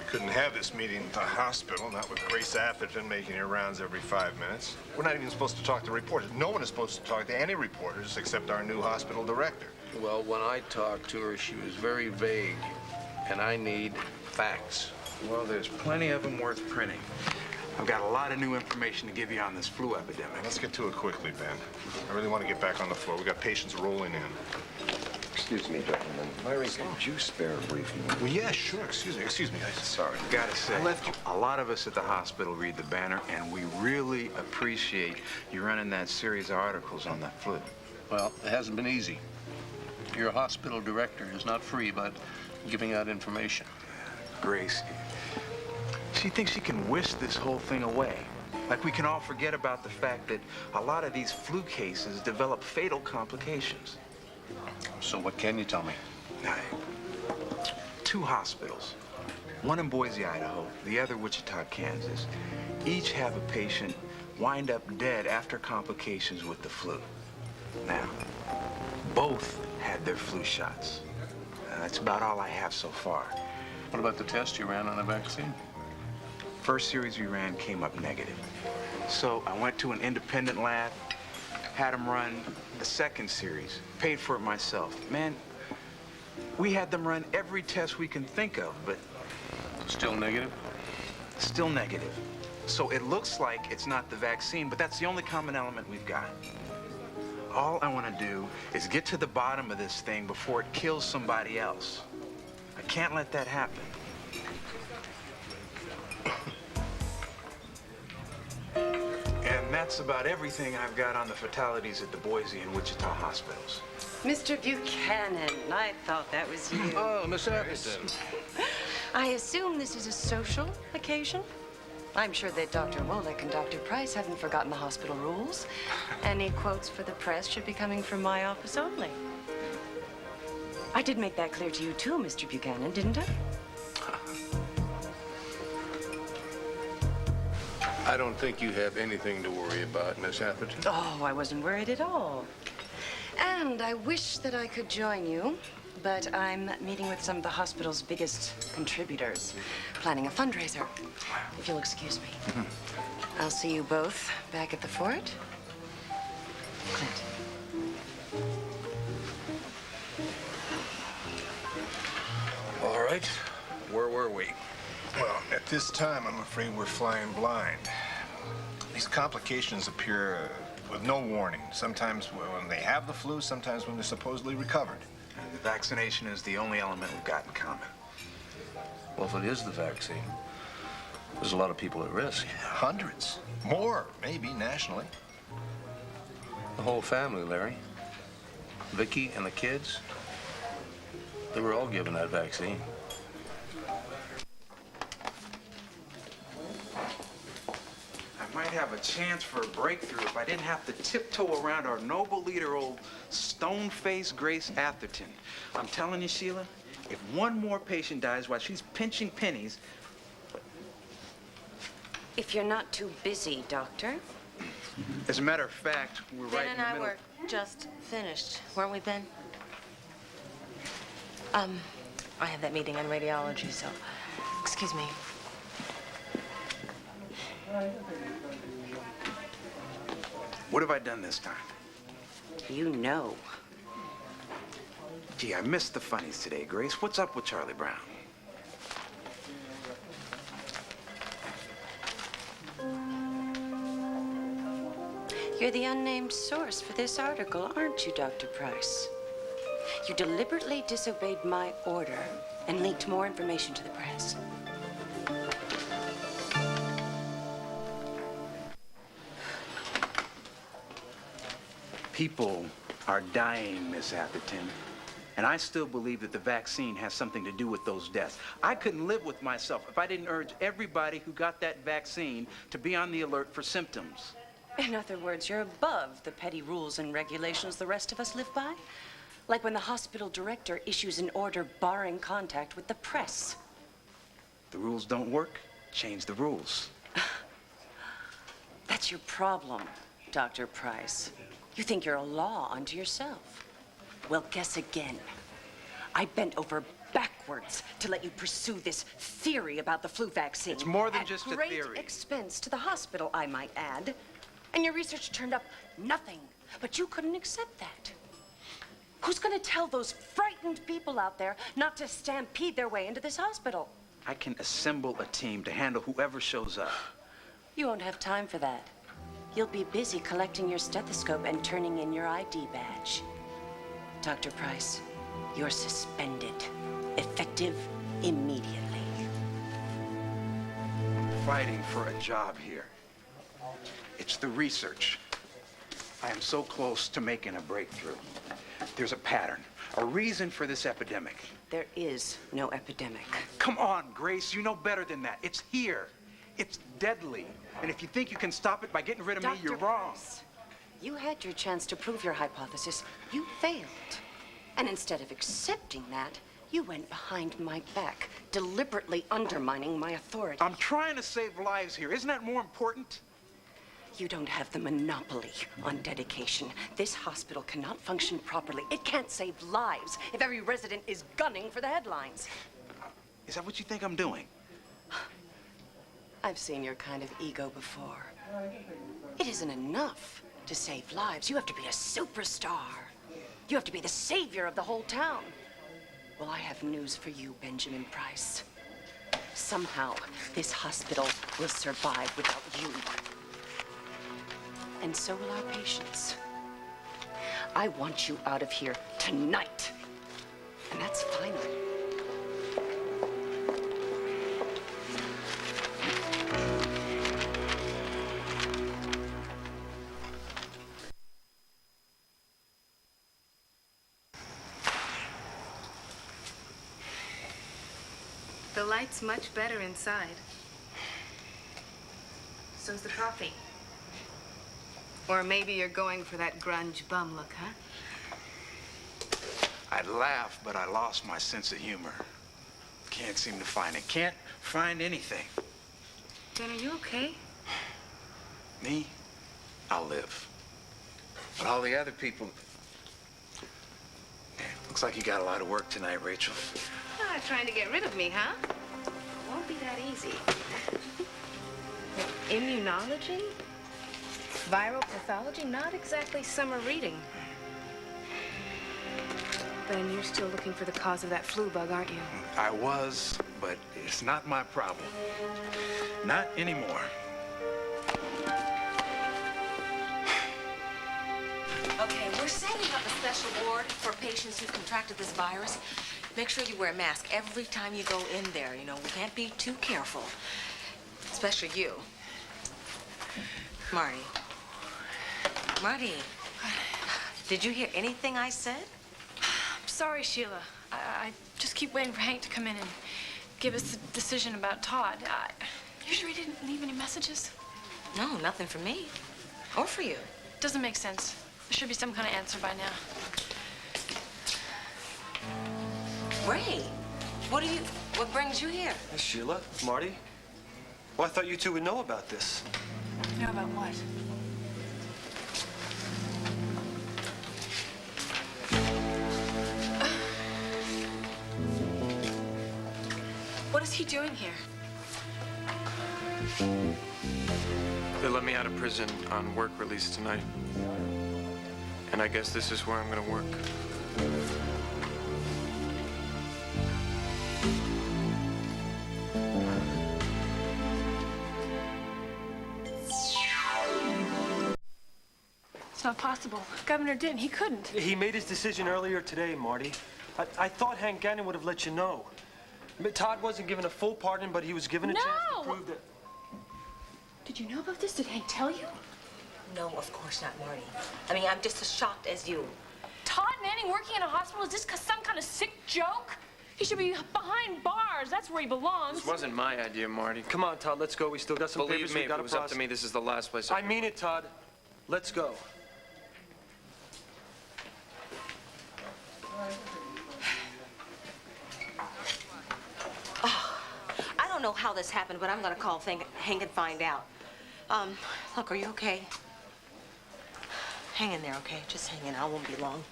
Couldn't have this meeting at the hospital, not with Grace Atherton making her rounds every 5 minutes. We're not even supposed to talk to reporters. No one is supposed to talk to any reporters except our new hospital director. Well, when I talked to her, she was very vague, and I need facts. Well, there's plenty of them worth printing. I've got a lot of new information to give you on this flu epidemic. Let's get to it quickly, Ben. I really want to get back on the floor. We got patients rolling in. Excuse me, gentlemen. Larry, could you spare a brief moment? Well, yeah, sure. Excuse me. Sorry. Gotta say, a lot of us at the hospital read the banner, and we really appreciate you running that series of articles on that flu. Well, it hasn't been easy. Your hospital director is not free about giving out information. Grace, she thinks she can wish this whole thing away. Like we can all forget about the fact that a lot of these flu cases develop fatal complications. So what can you tell me? Two hospitals, one in Boise, Idaho, the other Wichita, Kansas, each have a patient wind up dead after complications with the flu. Now, both had their flu shots. That's about all I have so far. What about the test you ran on a vaccine? First series we ran came up negative. So I went to an independent lab, had them run the second series, paid for it myself. Man, we had them run every test we can think of, but... Still negative? Still negative. So it looks like it's not the vaccine, but that's the only common element we've got. All I want to do is get to the bottom of this thing before it kills somebody else. I can't let that happen. And that's about everything I've got on the fatalities at the Boise and Wichita hospitals. Mr. Buchanan, I thought that was you. Oh, Miss Atherton. I assume this is a social occasion? I'm sure that Dr. Wolick and Dr. Price haven't forgotten the hospital rules. Any quotes for the press should be coming from my office only. I did make that clear to you too, Mr. Buchanan, didn't I? I don't think you have anything to worry about, Miss Atherton. Oh, I wasn't worried at all. And I wish that I could join you, but I'm meeting with some of the hospital's biggest contributors, planning a fundraiser, if you'll excuse me. Mm-hmm. I'll see you both back at the fort. Clint. All right. Where were we? Well, at this time, I'm afraid we're flying blind. These complications appear with no warning. Sometimes when they have the flu, sometimes when they're supposedly recovered. And the vaccination is the only element we've got in common. Well, if it is the vaccine, there's a lot of people at risk. Hundreds. More, maybe, nationally. The whole family, Larry. Vicky and the kids, they were all given that vaccine. I might have a chance for a breakthrough if I didn't have to tiptoe around our noble leader, old stone-faced Grace Atherton. I'm telling you, Sheila, if one more patient dies while she's pinching pennies... If you're not too busy, Doctor. As a matter of fact, we're right in the middle... Ben and I were just finished, weren't we, Ben? I have that meeting on radiology, so excuse me. What have I done this time? You know. Gee, I missed the funnies today, Grace. What's up with Charlie Brown? You're the unnamed source for this article, aren't you, Dr. Price? You deliberately disobeyed my order and leaked more information to the press. People are dying, Miss Atherton. And I still believe that the vaccine has something to do with those deaths. I couldn't live with myself if I didn't urge everybody who got that vaccine to be on the alert for symptoms. In other words, you're above the petty rules and regulations the rest of us live by. Like when the hospital director issues an order barring contact with the press. The rules don't work, change the rules. That's your problem, Dr. Price. You think you're a law unto yourself. Well, guess again. I bent over backwards to let you pursue this theory about the flu vaccine. It's more than just a At theory. great expense to the hospital, I might add. And your research turned up nothing. But you couldn't accept that. Who's going to tell those frightened people out there not to stampede their way into this hospital? I can assemble a team to handle whoever shows up. You won't have time for that. You'll be busy collecting your stethoscope and turning in your ID badge. Dr. Price, you're suspended. Effective immediately. Fighting for a job here. It's the research. I am so close to making a breakthrough. There's a pattern, a reason for this epidemic. There is no epidemic. Come on, Grace, you know better than that. It's here. It's deadly. And if you think you can stop it by getting rid of me, you're wrong. Price, you had your chance to prove your hypothesis. You failed. And instead of accepting that, you went behind my back, deliberately undermining my authority. I'm trying to save lives here. Isn't that more important? You don't have the monopoly on dedication. This hospital cannot function properly. It can't save lives if every resident is gunning for the headlines. Is that what you think I'm doing? I've seen your kind of ego before. It isn't enough to save lives. You have to be a superstar. You have to be the savior of the whole town. Well, I have news for you, Benjamin Price. Somehow, this hospital will survive without you. And so will our patients. I want you out of here tonight. And that's final. The light's much better inside. So's the coffee. Or maybe you're going for that grunge bum look, huh? I'd laugh, but I lost my sense of humor. Can't seem to find it. Can't find anything. Ben, are you okay? Me? I'll live. But all the other people... Man, looks like you got a lot of work tonight, Rachel. Ah, trying to get rid of me, huh? Won't be that easy. Immunology? Viral pathology? Not exactly summer reading. Ben, you're still looking for the cause of that flu bug, aren't you? I was, but it's not my problem. Not anymore. Okay, we're setting up a special ward for patients who've contracted this virus. Make sure you wear a mask every time you go in there. You know, we can't be too careful. Especially you. Marty. Marty. Did you hear anything I said? I'm sorry, Sheila. I just keep waiting for Hank to come in and give us the decision about Todd. You sure he didn't leave any messages? No, nothing for me. Or for you. Doesn't make sense. There should be some kind of answer by now. Ray, what brings you here? Hey, Sheila, Marty. Well, I thought you two would know about this. Know about what? What is he doing here? They let me out of prison on work release tonight. And I guess this is where I'm gonna work. It's not possible. Governor didn't. He couldn't. He made his decision earlier today, Marty. I thought Hank Gannon would have let you know. Todd wasn't given a full pardon, but he was given a chance to prove that... Did you know about this? Did Hank tell you? No, of course not, Marty. I mean, I'm just as shocked as you. Todd Manning working in a hospital? Is this some kind of sick joke? He should be behind bars. That's where he belongs. This wasn't my idea, Marty. Come on, Todd, let's go. We still got some Believe papers me, we if gotta it was up process. to me, this is the last place I mean it, Todd. Let's go. I don't know how this happened, but I'm gonna call Hank and find out. Look, are you okay? Hang in there, okay? Just hang in. I won't be long.